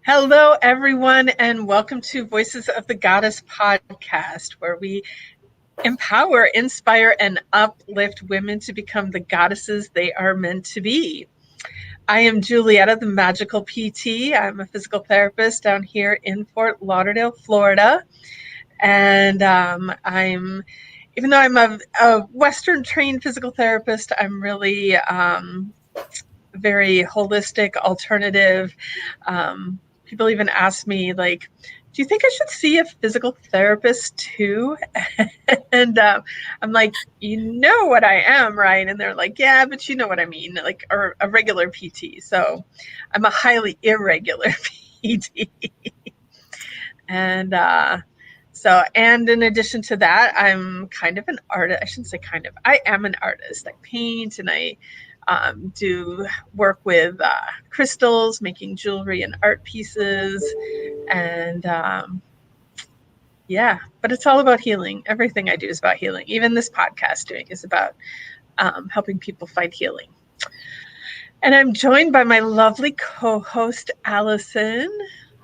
Hello, everyone, and welcome to Voices of the Goddess podcast, where we empower, inspire, and uplift women to become the goddesses they are meant to be. I am Julietta, the magical PT. I'm a physical therapist down here in Fort Lauderdale, Florida. And even though I'm a Western trained physical therapist, I'm really very holistic, alternative. People even ask me, like, do you think I should see a physical therapist too? And I'm like, you know what I am, right? And they're like, yeah, but you know what I mean, like a regular PT. So I'm a highly irregular PT. And and in addition to that, I'm kind of an artist. I shouldn't say kind of. I am an artist. I paint and I do work with crystals, making jewelry and art pieces. And but it's all about healing. Everything I do is about healing. Even this podcast doing is about helping people find healing. And I'm joined by my lovely co-host, Allison.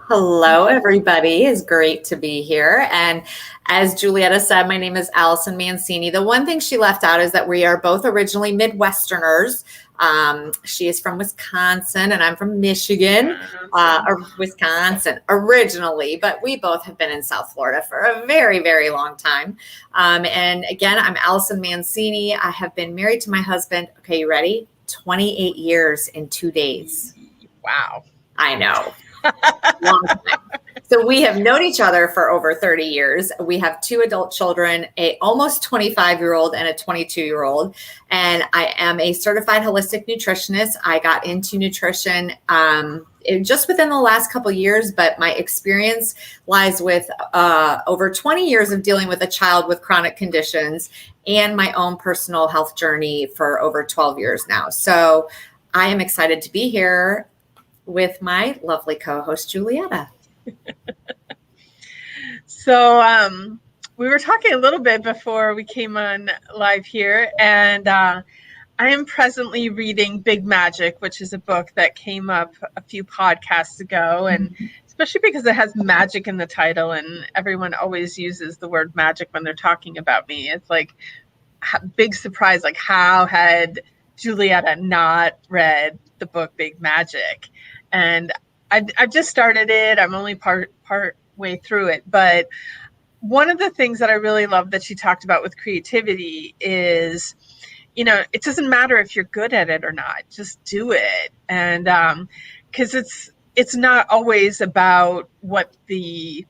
Hello, everybody. It's great to be here. And as Julietta said, my name is Allison Mancini. The one thing she left out is that we are both originally Midwesterners. She is from Wisconsin and I'm from Michigan, or Wisconsin originally, but we both have been in South Florida for a very, very long time. And again, I'm Allison Mancini. I have been married to my husband. Okay, you ready? 28 years in 2 days. Wow. I know. Long time. So we have known each other for over 30 years. We have 2 adult children, a almost 25-year-old and a 22-year-old. And I am a certified holistic nutritionist. I got into nutrition just within the last couple of years, but my experience lies with over 20 years of dealing with a child with chronic conditions and my own personal health journey for over 12 years now. So I am excited to be here with my lovely co-host, Julietta. So we were talking a little bit before we came on live here, and I am presently reading Big Magic, which is a book that came up a few podcasts ago, and especially because it has magic in the title, and everyone always uses the word magic when they're talking about me. It's like a big surprise, like how had Julietta not read the book Big Magic? And I just started it. I'm only part way through it. But one of the things that I really love that she talked about with creativity is, it doesn't matter if you're good at it or not. Just do it. And because it's not always about what the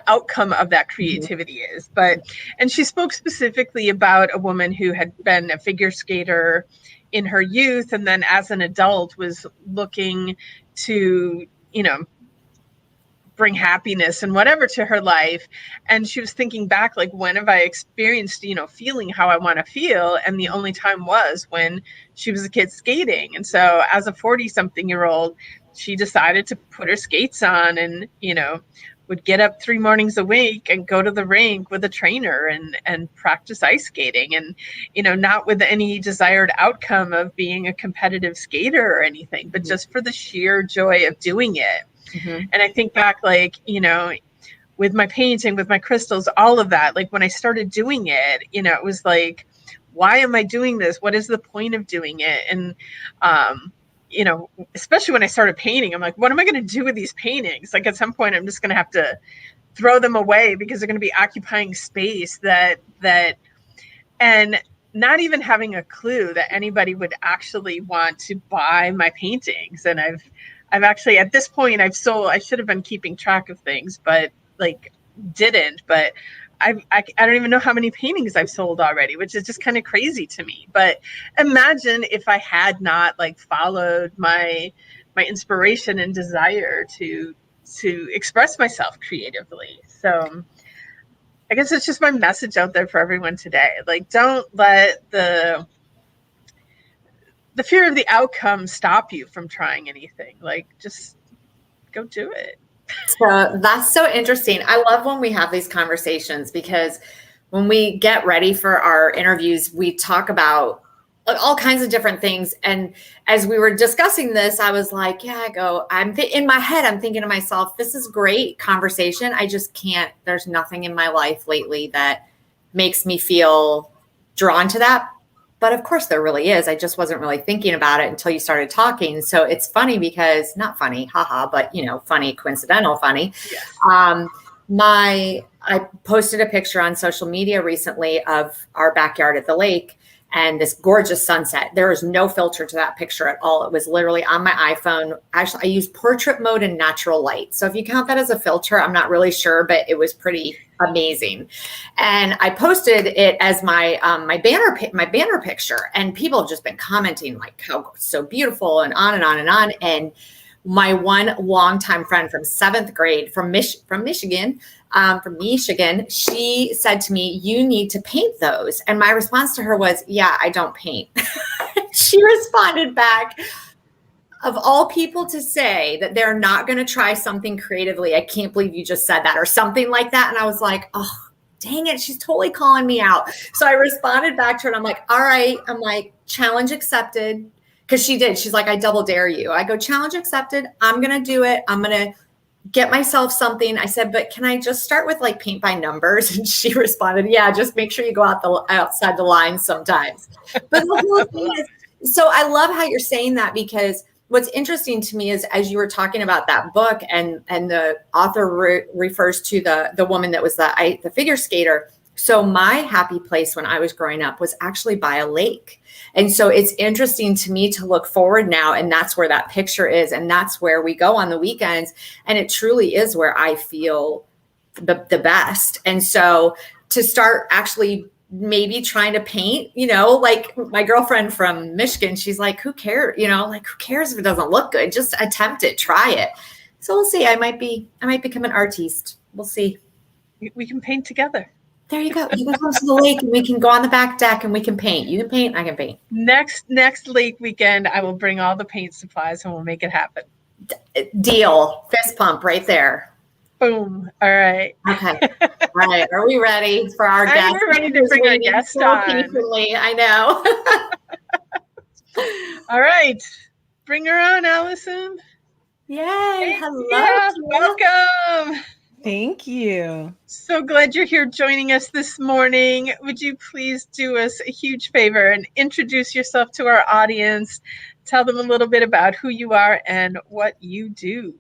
outcome of that creativity is. And she spoke specifically about a woman who had been a figure skater in her youth, and then as an adult was looking to, bring happiness and whatever to her life. And she was thinking back, like, when have I experienced, feeling how I want to feel? And the only time was when she was a kid skating. And so as a 40-something-year-old, she decided to put her skates on and, would get up 3 mornings a week and go to the rink with a trainer and practice ice skating, and, not with any desired outcome of being a competitive skater or anything, but just for the sheer joy of doing it. Mm-hmm. And I think back, like, with my painting, with my crystals, all of that, like when I started doing it, it was like, why am I doing this? What is the point of doing it? And, especially when I started painting, I'm like, what am I going to do with these paintings? Like at some point, I'm just going to have to throw them away because they're going to be occupying space and not even having a clue that anybody would actually want to buy my paintings. And I've actually, at this point, I should have been keeping track of things, but didn't. But I don't even know how many paintings I've sold already, which is just kind of crazy to me. But imagine if I had not followed my inspiration and desire to express myself creatively. So I guess it's just my message out there for everyone today. Like, don't let the fear of the outcome stop you from trying anything. Like, just go do it. So that's so interesting. I love when we have these conversations because when we get ready for our interviews, we talk about all kinds of different things. And as we were discussing this, I was like, yeah, in my head, I'm thinking to myself, this is great conversation. I just can't, there's nothing in my life lately that makes me feel drawn to that. But of course there really is. I just wasn't really thinking about it until you started talking. So it's funny because, not funny, haha, but funny, coincidental funny. Yes. I posted a picture on social media recently of our backyard at the lake and this gorgeous sunset. There was no filter to that picture at all. It was literally on my iPhone. Actually, I used portrait mode and natural light. So if you count that as a filter, I'm not really sure, but it was pretty amazing. And I posted it as my banner picture, and people have just been commenting like how so beautiful and on and on and on. And my one longtime friend from 7th grade from Michigan, she said to me, you need to paint those. And my response to her was, yeah, I don't paint. She responded back, of all people to say that they're not going to try something creatively, I can't believe you just said that, or something like that. And I was like, oh, dang it, she's totally calling me out. So I responded back to her and I'm like, all right. I'm like, challenge accepted. Because she did. She's like, I double dare you. I go, challenge accepted. I'm going to do it. I'm going to get myself something. I said, but can I just start with like paint by numbers? And she responded, yeah, just make sure you go outside the lines sometimes. But the whole thing is, so I love how you're saying that, because what's interesting to me is as you were talking about that book and the author refers to the woman that was the figure skater. So my happy place when I was growing up was actually by a lake. And so it's interesting to me to look forward now, and that's where that picture is. And that's where we go on the weekends. And it truly is where I feel the best. And so to start actually maybe trying to paint, like my girlfriend from Michigan, she's like, who cares? Who cares if it doesn't look good? Just attempt it, try it. So we'll see. I might become an artiste. We'll see. We can paint together. There you go. You can come to the lake and we can go on the back deck and we can paint. You can paint, I can paint. Next lake weekend, I will bring all the paint supplies and we'll make it happen. Deal. Fist pump right there. Boom. All right. Okay. All right. Are we ready for our guest? We're ready to bring our guest on. Peacefully. I know. All right. Bring her on, Allison. Yay. Hey, hello. Yeah, welcome. Thank you. So glad you're here joining us this morning. Would you please do us a huge favor and introduce yourself to our audience? Tell them a little bit about who you are and what you do.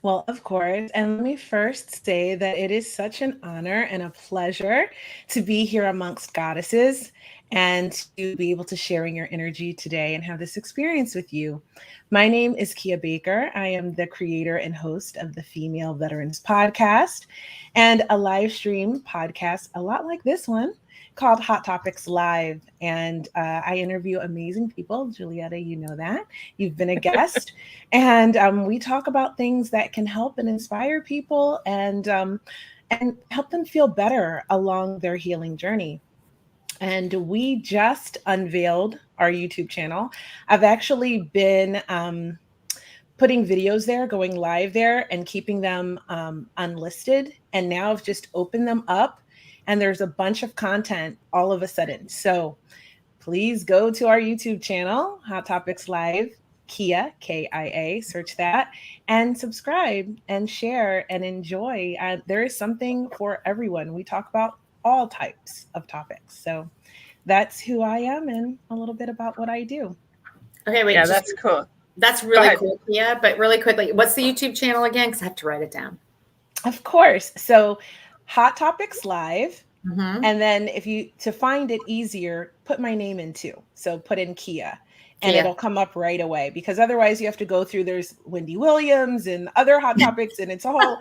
Well, of course. And let me first say that it is such an honor and a pleasure to be here amongst goddesses and to be able to share in your energy today and have this experience with you. My name is Kia Baker. I am the creator and host of the Female Veterans Podcast and a live stream podcast, a lot like this one, called Hot Topics Live. And I interview amazing people. Julietta, you know that. You've been a guest. And we talk about things that can help and inspire people and help them feel better along their healing journey. And we just unveiled our YouTube channel. I've actually been putting videos there, going live there, and keeping them unlisted. And now I've just opened them up, and there's a bunch of content all of a sudden. So please go to our YouTube channel, Hot Topics Live, Kia, K-I-A, search that, and subscribe and share and enjoy. There is something for everyone. We talk about all types of topics. So that's who I am and a little bit about what I do. Okay, wait. Yeah, that's cool. That's really cool. Yeah, but really quickly, what's the YouTube channel again? Because I have to write it down. Of course. So Hot Topics Live. Mm-hmm. And then to find it easier, put my name in too. So put in Kia. And it'll come up right away, because otherwise you have to go through, there's Wendy Williams and other hot topics, and it's a whole,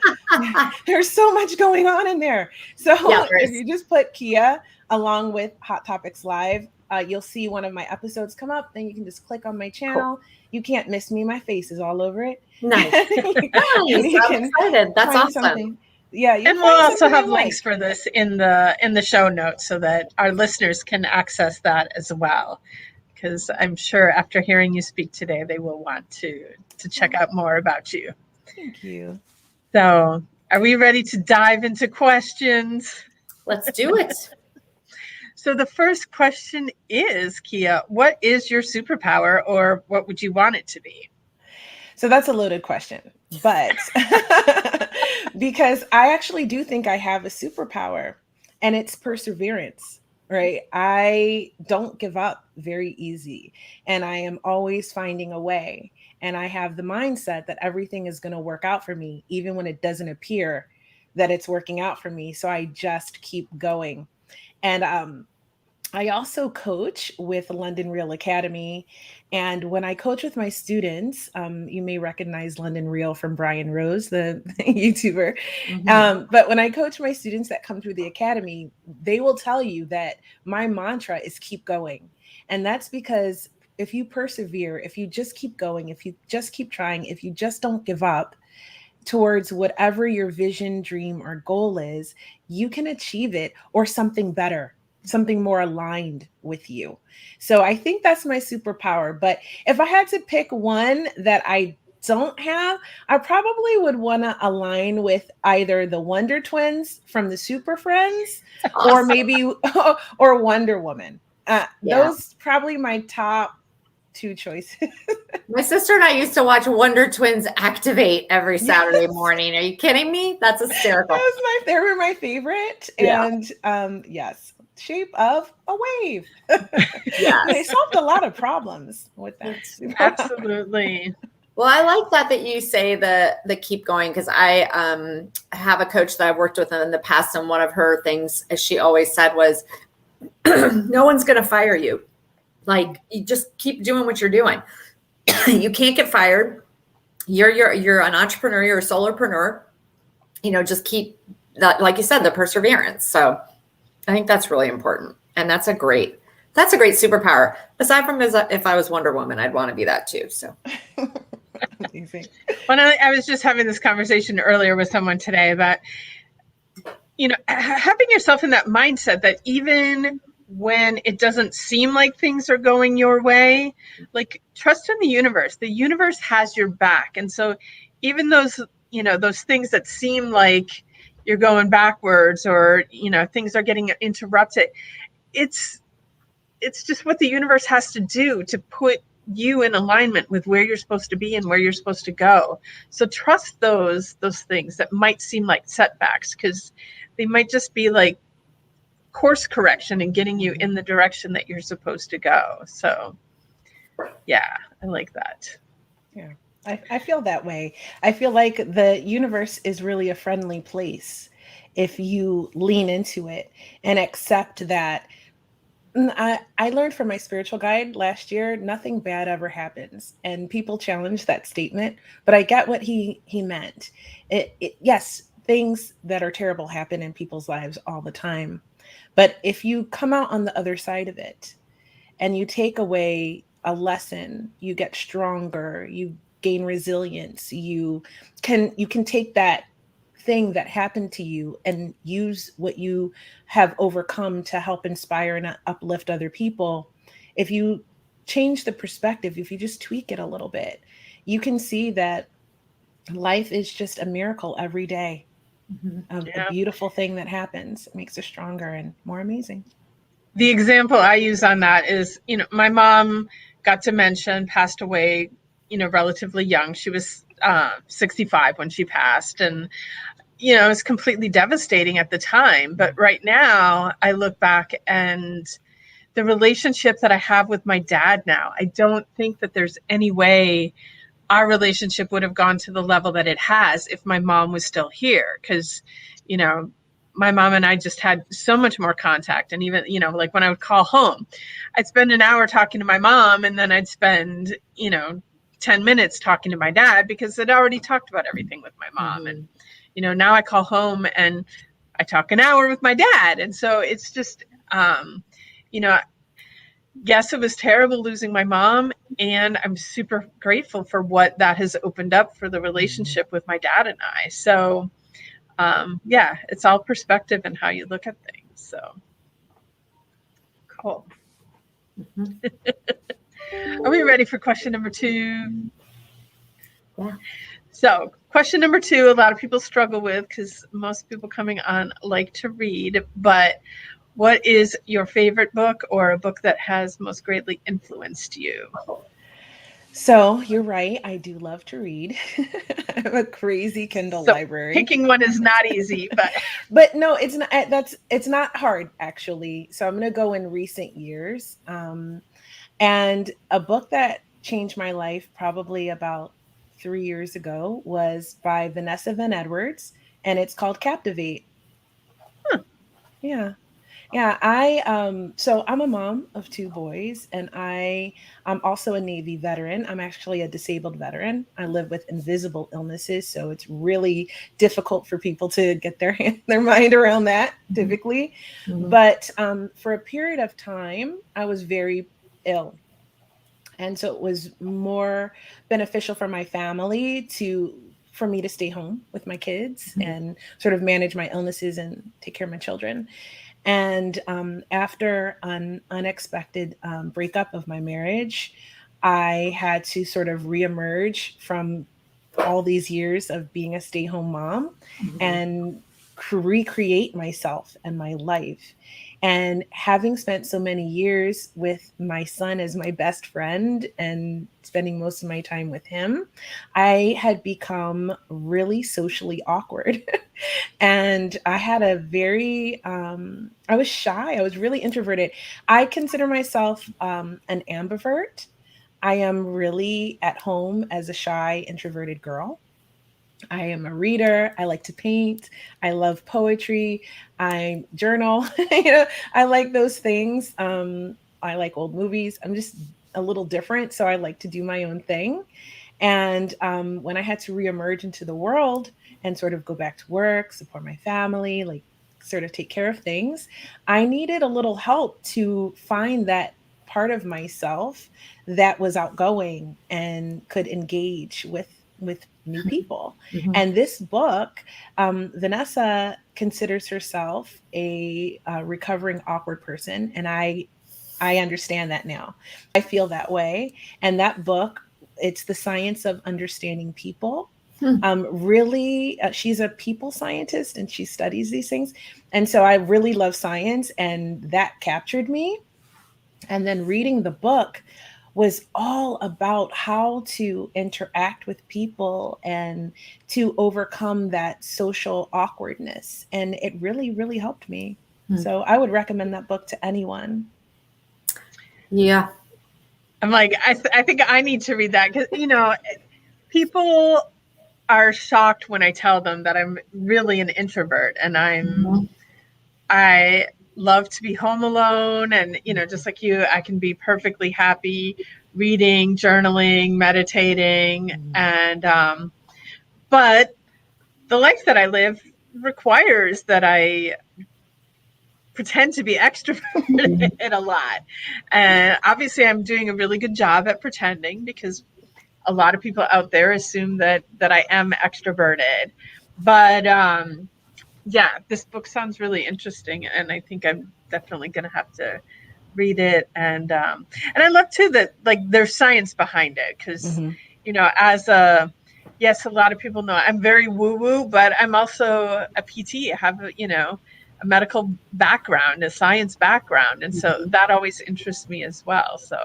there's so much going on in there. So if you just put Kia along with Hot Topics Live, you'll see one of my episodes come up. Then you can just click on my channel. Cool. You can't miss me. My face is all over it. Nice. I'm excited. That's awesome. Something. Yeah. And we'll also have links for this in the show notes so that our listeners can access that as well. Because I'm sure after hearing you speak today, they will want to check out more about you. Thank you. So are we ready to dive into questions? Let's do it. So the first question is, Kia, what is your superpower, or what would you want it to be? So that's a loaded question, but because I actually do think I have a superpower, and it's perseverance, right? I don't give up very easy, and I am always finding a way. And I have the mindset that everything is going to work out for me, even when it doesn't appear that it's working out for me. So I just keep going. And I also coach with London Real Academy. And when I coach with my students, you may recognize London Real from Brian Rose, the YouTuber. But when I coach my students that come through the academy, they will tell you that my mantra is keep going. And that's because if you persevere, if you just keep going, if you just keep trying, if you just don't give up towards whatever your vision, dream, or goal is, you can achieve it, or something better, something more aligned with you. So I think that's my superpower. But if I had to pick one that I don't have, I probably would want to align with either the Wonder Twins from the Super Friends, Awesome. or maybe or Wonder Woman. Yeah. Those probably my top two choices. My sister and I used to watch Wonder Twins activate every Saturday Yes. morning. Are you kidding me? That's hysterical. They were my favorite. Yeah. And yes, shape of a wave. Yes. They solved a lot of problems with that. Absolutely. Well, I like that you say the keep going, because I have a coach that I've worked with in the past, and one of her things, as she always said, was no one's going to fire you. Like, you just keep doing what you're doing. You can't get fired. You're an entrepreneur. You're a solopreneur. Just keep that, like you said, the perseverance. So I think that's really important, and that's a great superpower. Aside from if I was Wonder Woman, I'd want to be that too. So. Amazing. When I was just having this conversation earlier with someone today about, having yourself in that mindset that even when it doesn't seem like things are going your way, like, trust in the universe. The universe has your back. And so even those things that seem like you're going backwards, or, things are getting interrupted, it's just what the universe has to do to put you in alignment with where you're supposed to be and where you're supposed to go. So trust those things that might seem like setbacks, because they might just be like course correction and getting you in the direction that you're supposed to go. So yeah, I like that. Yeah, I feel that way. I feel like the universe is really a friendly place if you lean into it and accept that. I learned from my spiritual guide last year, nothing bad ever happens. And people challenge that statement, but I get what he meant. Yes, things that are terrible happen in people's lives all the time. But if you come out on the other side of it and you take away a lesson, you get stronger, you gain resilience, you can take that thing that happened to you and use what you have overcome to help inspire and uplift other people. If you change the perspective, if you just tweak it a little bit, you can see that life is just a miracle every day. A beautiful thing that happens. It makes us stronger and more amazing. The example I use on that is, my mom got dementia and passed away, relatively young. She was 65 when she passed. And, it was completely devastating at the time. But right now, I look back, and the relationship that I have with my dad now, I don't think that there's any way our relationship would have gone to the level that it has if my mom was still here. Because, my mom and I just had so much more contact. And even, like when I would call home, I'd spend an hour talking to my mom, and then I'd spend, 10 minutes talking to my dad, because I'd already talked about everything with my mom. And, now I call home and I talk an hour with my dad. And so it's just, yes, it was terrible losing my mom, and I'm super grateful for what that has opened up for the relationship with my dad and I. So, yeah, it's all perspective and how you look at things. So, cool. Are we ready for question number 2? Yeah. So, question number 2, a lot of people struggle with, because most people coming on like to read, but what is your favorite book or a book that has most greatly influenced you? So you're right. I do love to read. I have a crazy Kindle So library. picking one is not easy, but But no, it's not. It's not hard actually. So I'm going to go in recent years. And a book that changed my life probably about 3 years ago was by Vanessa Van Edwards, and it's called Captivate. huh. Yeah. Yeah, so I'm a mom of two boys, and I'm also a Navy veteran. I'm actually a disabled veteran. I live with invisible illnesses, so it's really difficult for people to get their mind around that typically. Mhm. But for a period of time, I was very ill. And so it was more beneficial for my family for me to stay home with my kids and sort of manage my illnesses and take care of my children. And after an unexpected breakup of my marriage, I had to sort of reemerge from all these years of being a stay home mom and recreate myself and my life. And having spent so many years with my son as my best friend and spending most of my time with him, I had become really socially awkward. And I had I was shy. I was really introverted. I consider myself an ambivert. I am really at home as a shy, introverted girl. I am a reader. I like to paint. I love poetry. I journal. I like those things. I like old movies. I'm just a little different, so I like to do my own thing. And when I had to reemerge into the world and sort of go back to work, support my family, like sort of take care of things, I needed a little help to find that part of myself that was outgoing and could engage with new people. Mhm. And this book, Vanessa considers herself a recovering awkward person, and I understand that now. I feel that way. And that book, it's the science of understanding people. Hmm. Really, she's a people scientist and she studies these things. And so I really love science, and that captured me. And then reading the book was all about how to interact with people and to overcome that social awkwardness. And it really, really helped me. Hmm. So I would recommend that book to anyone. Yeah. I'm like, I think I need to read that because, people are shocked when I tell them that I'm really an introvert and I love to be home alone. And, just like you, I can be perfectly happy reading, journaling, meditating. And, but the life that I live requires that I pretend to be extroverted a lot. And obviously I'm doing a really good job at pretending because a lot of people out there assume that I am extroverted. But yeah, this book sounds really interesting, and I think I'm definitely going to have to read it. And I love too that like there's science behind it because Mm-hmm. as a yes, a lot of people know I'm very woo woo, but I'm also a PT. I have a medical background, a science background, and so that always interests me as well. So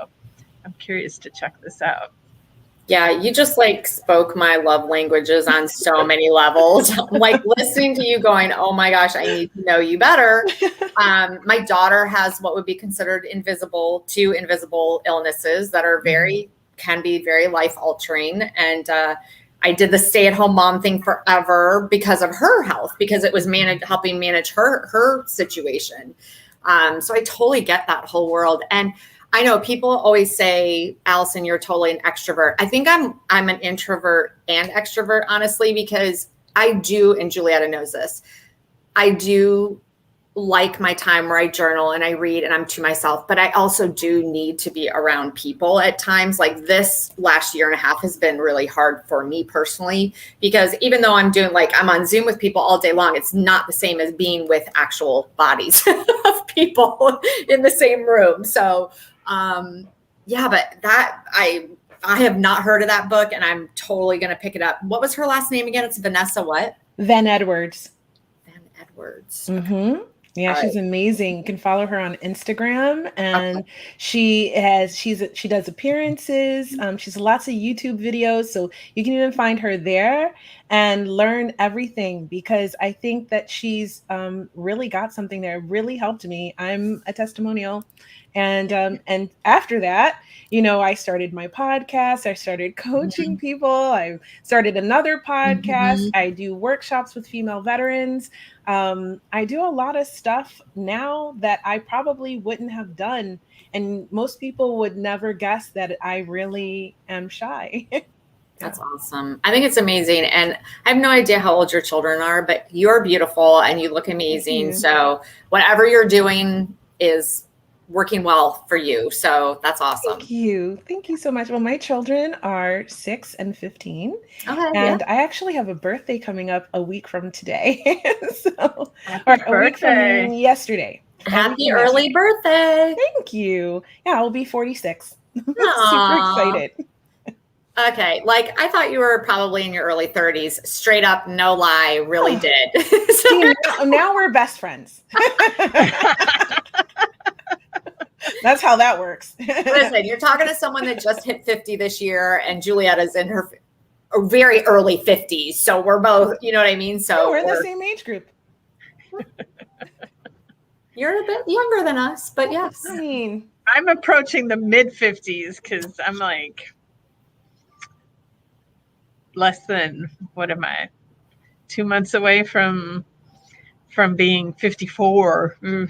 I'm curious to check this out. Yeah, you just like spoke my love languages on so many levels. I'm like listening to you going, oh my gosh, I need to know you better. My daughter has what would be considered two invisible illnesses that are can be very life altering. And I did the stay at home mom thing forever because of her health, because it was helping manage her situation. So I totally get that whole world. And I know people always say, Allison, you're totally an extrovert. I think I'm an introvert and extrovert, honestly, because I do, and Julietta knows this, I do like my time where I journal and I read and I'm to myself, but I also do need to be around people at times. Like this last year and a half has been really hard for me personally, because even though I'm on Zoom with people all day long, it's not the same as being with actual bodies of people in the same room. So, yeah, but I have not heard of that book and I'm totally going to pick it up. What was her last name again? It's Vanessa what? Van Edwards. Van Edwards. Mm-hmm. Yeah, All she's right. amazing. You can follow her on Instagram, and she does appearances. She's lots of YouTube videos, so you can even find her there and learn everything, because I think that she's really got something that really helped me. I'm a testimonial. And after that, I started my podcast. I started coaching people. I started another podcast. Mhm. I do workshops with female veterans. I do a lot of stuff now that I probably wouldn't have done. And most people would never guess that I really am shy. That's awesome. I think it's amazing. And I have no idea how old your children are, but you're beautiful and you look Thank amazing. you. So whatever you're doing is working well for you. So that's awesome. Thank you. Thank you so much. Well, my children are 6 and 15, Okay. Yeah. and I actually have a birthday coming up a week from today. So, Happy or a week birthday. from yesterday. A week Happy from early yesterday. birthday. Thank you. Yeah, I'll be 46. Super Aw. excited. Okay. Like I thought you were probably in your early 30s. Straight up, no lie, really did. See, now we're best friends. That's how that works. Listen, you're talking to someone that just hit 50 this year, and Julieta's in her very early 50s. So we're both, you know what I mean? So we're in the same age group. You're a bit younger than us, but yes. I mean, I'm approaching the mid 50s because I'm like less than, what am I, 2 months away from being 54. oh,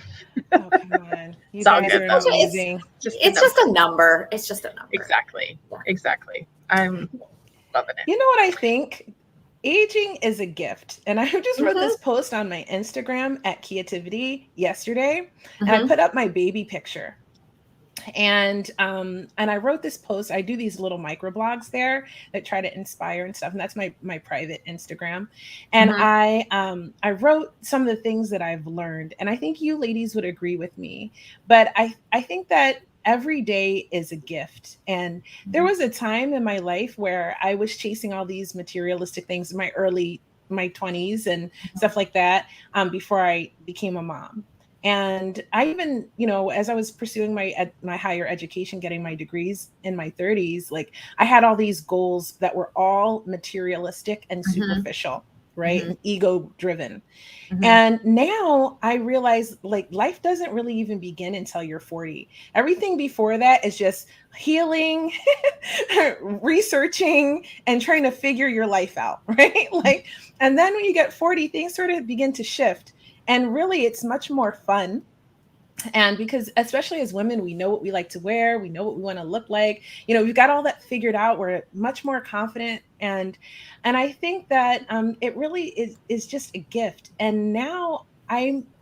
come on. You It's all guys good, are though. amazing. It's just a number. It's just a number. Exactly. Exactly. I'm loving it. You know what I think? Aging is a gift. And I just wrote this post on my Instagram at Creativity yesterday, and I put up my baby picture. And I wrote this post. I do these little microblogs there that try to inspire and stuff, and that's my private Instagram. And I wrote some of the things that I've learned, and I think you ladies would agree with me. But I think that every day is a gift. And there was a time in my life where I was chasing all these materialistic things in my 20s and stuff like that, before I became a mom. And I even, as I was pursuing my higher education, getting my degrees in my 30s, like I had all these goals that were all materialistic and superficial, right? And ego driven. And now I realize like life doesn't really even begin until you're 40. Everything before that is just healing, researching, and trying to figure your life out, right? Like, and then when you get 40, things sort of begin to shift. And really, it's much more fun. And because especially as women, we know what we like to wear, we know what we want to look like. We've got all that figured out. We're much more confident. And I think that it really is just a gift. And now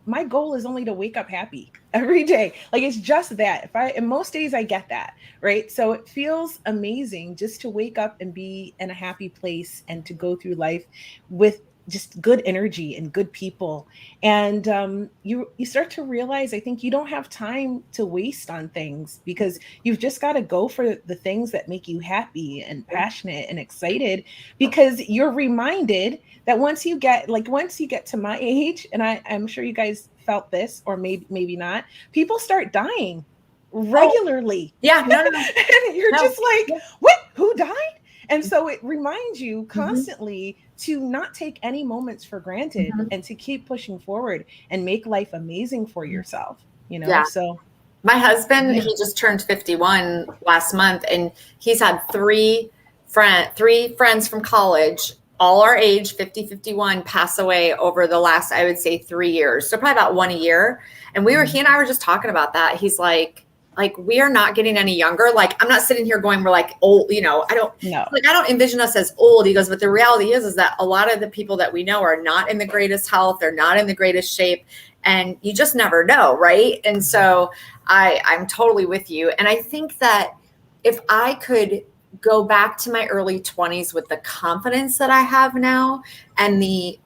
my goal is only to wake up happy every day. Like it's just that. And most days I get that, right? So it feels amazing just to wake up and be in a happy place and to go through life with just good energy and good people. And you start to realize, I think you don't have time to waste on things, because you've just got to go for the things that make you happy and passionate and excited, because you're reminded that once you get to my age, and I'm sure you guys felt this, or maybe not, people start dying regularly. Yeah. No. And you're just like, what? Who died? And so it reminds you constantly to not take any moments for granted and to keep pushing forward and make life amazing for yourself, Yeah. So my husband, he just turned 51 last month, and he's had three friends from college, all our age, 50, 51, pass away over the last, I would say 3 years. So probably about one a year. And he and I were just talking about that. He's like, we are not getting any younger. Like, I'm not sitting here going, we're like old, I don't envision us as old. He goes, but the reality is that a lot of the people that we know are not in the greatest health. They're not in the greatest shape, and you just never know. Right. And so I'm totally with you. And I think that if I could go back to my early 20s with the confidence that I have now, and the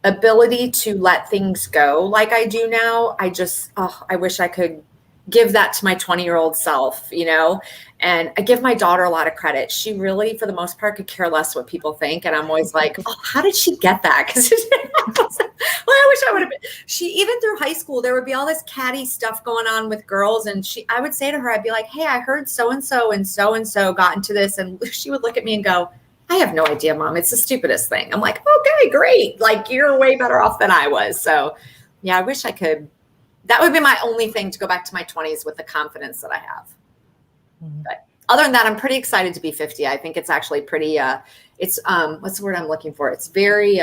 ability to let things go like I do now, I wish I could give that to my 20-year-old self, and I give my daughter a lot of credit. She really, for the most part, could care less what people think. And I'm always like, oh, how did she get that? Because Well, I wish I would have been. Even through high school, there would be all this catty stuff going on with girls. And I would say to her, I'd be like, hey, I heard so-and-so and so-and-so got into this. And she would look at me and go, I have no idea, Mom. It's the stupidest thing. I'm like, okay, great. Like, you're way better off than I was. So yeah, I wish I could. That would be my only thing, to go back to my 20s with the confidence that I have. Mm-hmm. But other than that, I'm pretty excited to be 50. I think it's actually pretty, it's, what's the word I'm looking for? It's very,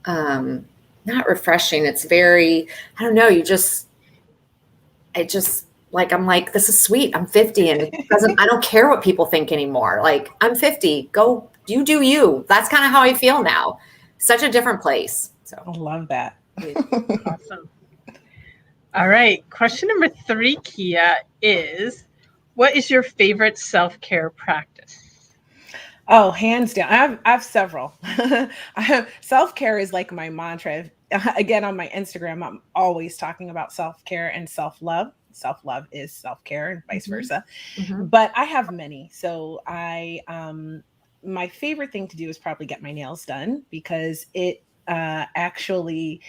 not refreshing. It's very, I don't know. I'm like, this is sweet. I'm 50 and I don't care what people think anymore. Like, I'm 50, go, you do you. That's kind of how I feel now. Such a different place. So I love that. Awesome. All right. Question number 3, Kia, is what is your favorite self-care practice? Oh, hands down. I have several. Self-care is like my mantra. Again, on my Instagram, I'm always talking about self-care and self-love. Self-love is self-care and vice versa. Mm-hmm. But I have many. So my favorite thing to do is probably get my nails done, because it actually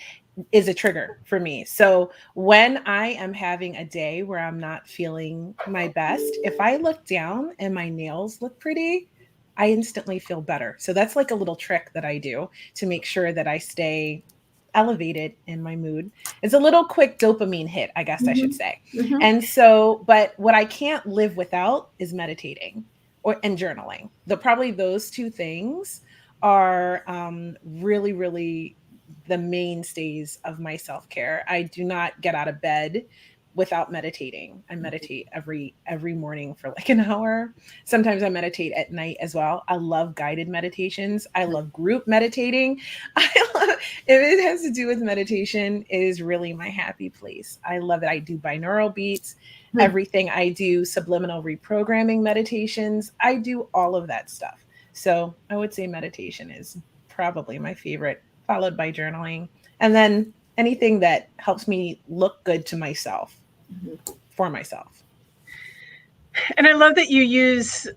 is a trigger for me. So when I am having a day where I'm not feeling my best, if I look down and my nails look pretty, I instantly feel better. So that's like a little trick that I do to make sure that I stay elevated in my mood. It's a little quick dopamine hit, I guess I should say. Mm-hmm. And so, but what I can't live without is meditating and journaling. Probably those two things are really, really the mainstays of my self-care. I do not get out of bed without meditating. I meditate every morning for like an hour. Sometimes I meditate at night as well. I love guided meditations. I love group meditating. If it has to do with meditation, it is really my happy place. I love it. I do binaural beats, everything. I do subliminal reprogramming meditations. I do all of that stuff. So I would say meditation is probably my favorite, followed by journaling. And then anything that helps me look good to myself, for myself. And I love that you use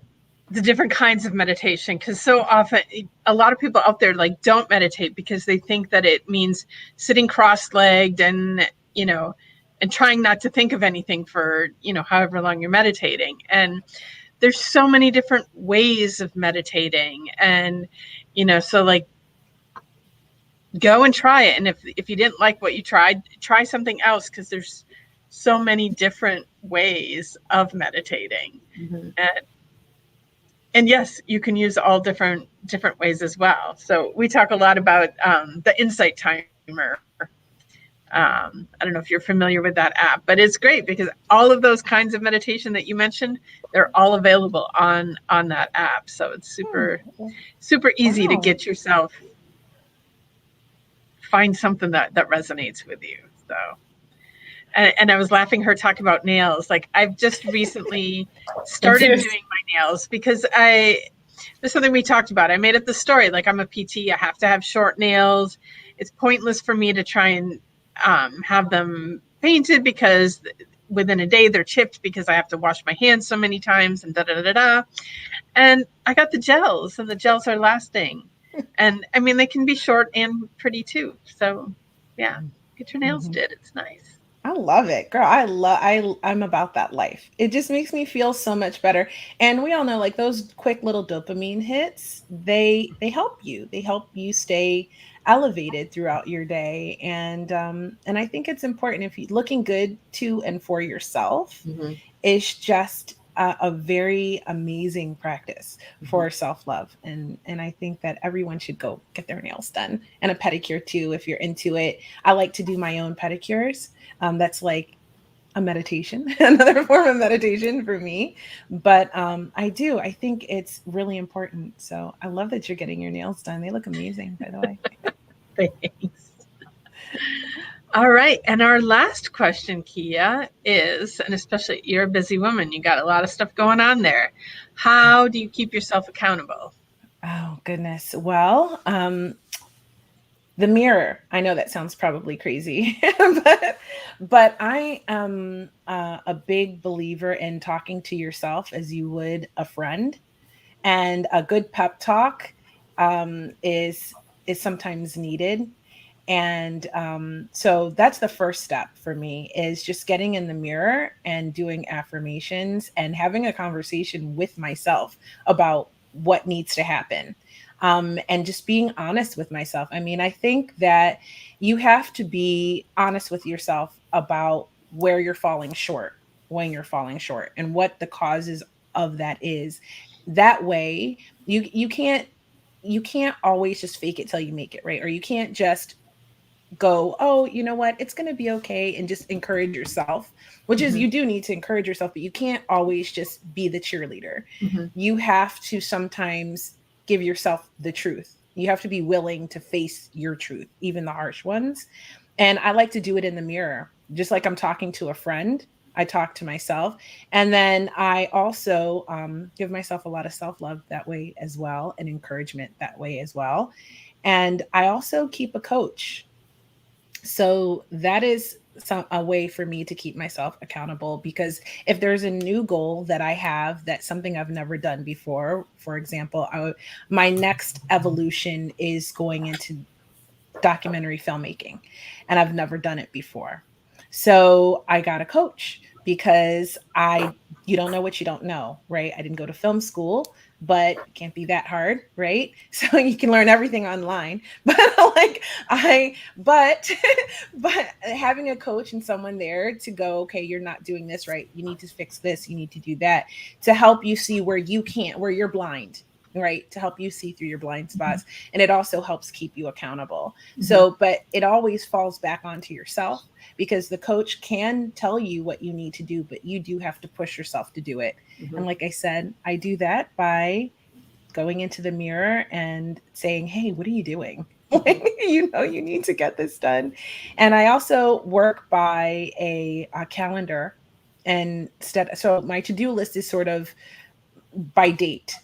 the different kinds of meditation, because so often a lot of people out there like don't meditate because they think that it means sitting cross-legged and, and trying not to think of anything for, however long you're meditating. And there's so many different ways of meditating. And, so like, go and try it. And if you didn't like what you tried, try something else, because there's so many different ways of meditating. Mm-hmm. And yes, you can use all different ways as well. So we talk a lot about the Insight Timer. I don't know if you're familiar with that app, but it's great because all of those kinds of meditation that you mentioned, they're all available on that app. So it's super easy to get yourself, find something that resonates with you. So, and I was laughing her talk about nails. Like, I've just recently started doing my nails because there's something we talked about. I made up the story. Like, I'm a PT. I have to have short nails. It's pointless for me to try and have them painted because within a day they're chipped because I have to wash my hands so many times and da-da-da-da. And I got the gels, and the gels are lasting. And I mean, they can be short and pretty too. So yeah, get your nails did. It's nice. I love it, girl. I'm about that life. It just makes me feel so much better. And we all know, like, those quick little dopamine hits, they help you. They help you stay elevated throughout your day. And I think it's important, if you're looking good to and for yourself, is just a very amazing practice for self-love. And I think that everyone should go get their nails done, and a pedicure too, if you're into it. I like to do my own pedicures. That's like a meditation, another form of meditation for me. But I think it's really important. So I love that you're getting your nails done. They look amazing, by the way. Thanks. All right. And our last question, Kia, is, and especially you're a busy woman, you got a lot of stuff going on there. How do you keep yourself accountable? Oh, goodness. Well, the mirror. I know that sounds probably crazy, but I am a big believer in talking to yourself as you would a friend. And a good pep talk is is sometimes needed. And so that's the first step for me, is just getting in the mirror and doing affirmations and having a conversation with myself about what needs to happen. And just being honest with myself. I mean, I think that you have to be honest with yourself about where you're falling short, when you're falling short, and what the causes of that is. That way, you can't always just fake it till you make it, right? Or you can't just go, oh, you know what, it's going to be okay, and just encourage yourself, which is, Mhm. you do need to encourage yourself, but you can't always just be the cheerleader. Mhm. You have to sometimes give yourself the truth. You have to be willing to face your truth, even the harsh ones. And I like to do it in the mirror, just like I'm talking to a friend. I talk to myself. And then I also give myself a lot of self love that way as well, and encouragement that way as well. And I also keep a coach. So that is a way for me to keep myself accountable, because if there's a new goal that I have, that's something I've never done before, for example, my next evolution is going into documentary filmmaking, and I've never done it before. So I got a coach, because you don't know what you don't know, right? I didn't go to film school, but it can't be that hard, right? So you can learn everything online. But like I but but having a coach and someone there to go, okay, you're not doing this right. You need to fix this, you need to do that, to help you see where where you're blind, right? To help you see through your blind spots. And it also helps keep you accountable. So, but it always falls back onto yourself, because the coach can tell you what you need to do, but you do have to push yourself to do it. And like I said, I do that by going into the mirror and saying, hey, what are you doing? You know, you need to get this done. And I also work by a calendar. And so my to-do list is sort of by date.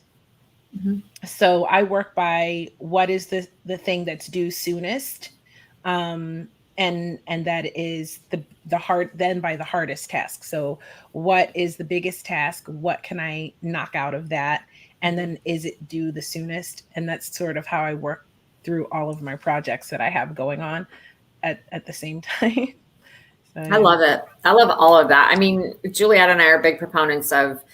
So I work by what is the thing that's due soonest, and that is the hard, then by the hardest task. So what is the biggest task? What can I knock out of that? And then is it due the soonest? And that's sort of how I work through all of my projects that I have going on at the same time. So, I love it. I love all of that. I mean, Juliet and I are big proponents of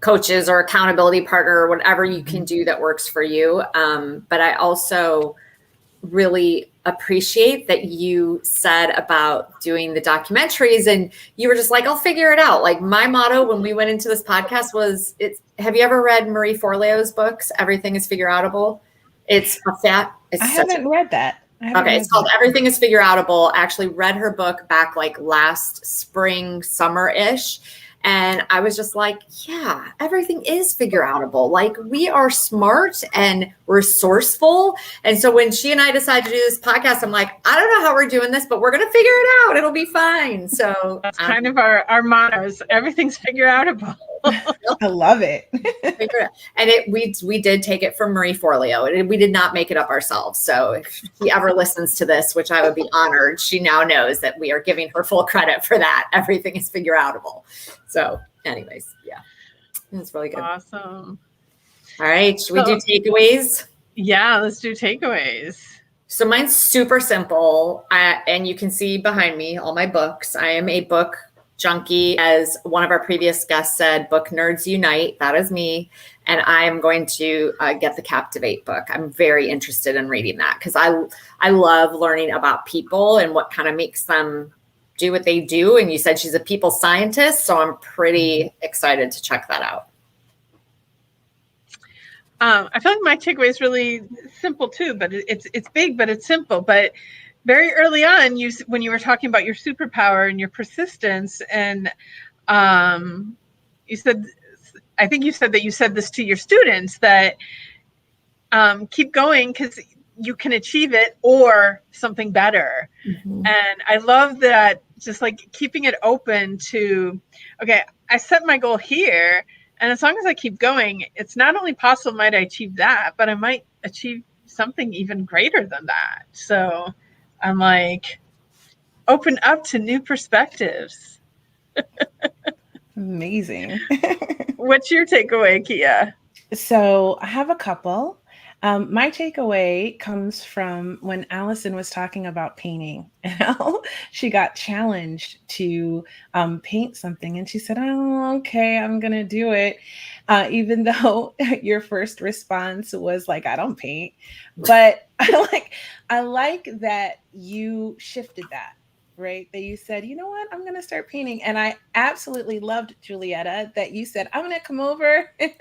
coaches or accountability partner or whatever you can do that works for you. But I also really appreciate that you said about doing the documentaries, and you were just like, I'll figure it out. Like my motto when we went into this podcast was, have you ever read Marie Forleo's books? Everything is Figure Outable. It's I haven't read that. Okay, it's called Everything is Figure Outable. I actually read her book back like last spring, summer-ish. And I was just like, yeah, everything is figure outable. Like we are smart and resourceful. And so when she and I decided to do this podcast, I'm like, I don't know how we're doing this, but we're going to figure it out. It'll be fine. So that's kind of our mottos. Everything's figure outable. I love it. And we did take it from Marie Forleo. We did not make it up ourselves. So if she ever listens to this, which I would be honored, she now knows that we are giving her full credit for that. Everything is figure outable. So anyways, yeah, that's really good. Awesome. All right. Should we do takeaways? Yeah, let's do takeaways. So mine's super simple. And you can see behind me all my books. I am a book junkie. As one of our previous guests said, book nerds unite. That is me. And I'm going to get the Captivate book. I'm very interested in reading that because I love learning about people and what kind of makes them do what they do. And you said she's a people scientist, so I'm pretty excited to check that out. I feel like my takeaway is really simple too, but it's big, but it's simple. But very early on, when you were talking about your superpower and your persistence, and you said, I think you said that you said this to your students, that keep going because you can achieve it or something better. Mm-hmm. And I love that, just like keeping it open to, okay, I set my goal here, and as long as I keep going, it's not only possible might I achieve that, but I might achieve something even greater than that. So I'm like, open up to new perspectives. Amazing. What's your takeaway, Kia? So I have a couple. My takeaway comes from when Allison was talking about painting and how she got challenged to paint something. And she said, oh, okay, I'm going to do it. Even though your first response was like, I don't paint. But I like that you shifted that. Right. That you said, you know what, I'm going to start painting. And I absolutely loved, Julietta, that you said, I'm going to come over and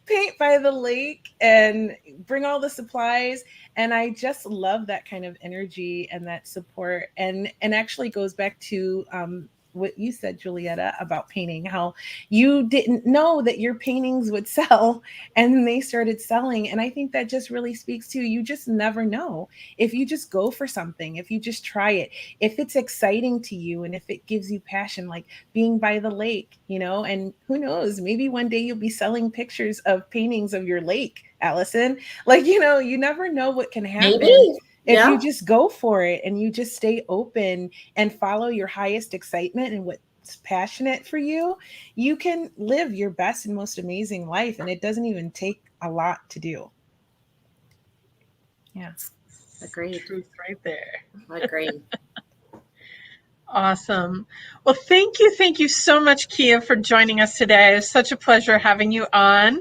paint by the lake and bring all the supplies. And I just love that kind of energy and that support. And actually goes back to what you said, Julietta, about painting, how you didn't know that your paintings would sell and then they started selling. And I think that just really speaks to, you just never know. If you just go for something, if you just try it, if it's exciting to you and if it gives you passion, like being by the lake, and who knows, maybe one day you'll be selling pictures of paintings of your lake, Allison. You never know what can happen. Maybe. If Yeah. you just go for it and you just stay open and follow your highest excitement and what's passionate for you, you can live your best and most amazing life. And it doesn't even take a lot to do. Yeah. Agreed. Truth right there. Agreed. Awesome. Well, thank you so much, Kia, for joining us today. It was such a pleasure having you on.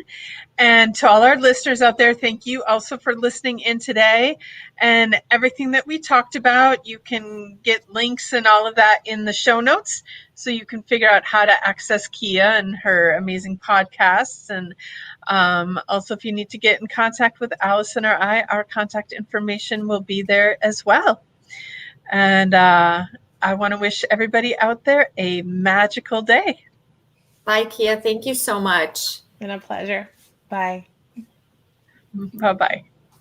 And to all our listeners out there, thank you also for listening in today. And everything that we talked about, you can get links and all of that in the show notes, so you can figure out how to access Kia and her amazing podcasts. And also, if you need to get in contact with Allison or I, our contact information will be there as well. And I want to wish everybody out there a magical day. Bye, Kia. Thank you so much. Been a pleasure. Bye. Bye-bye.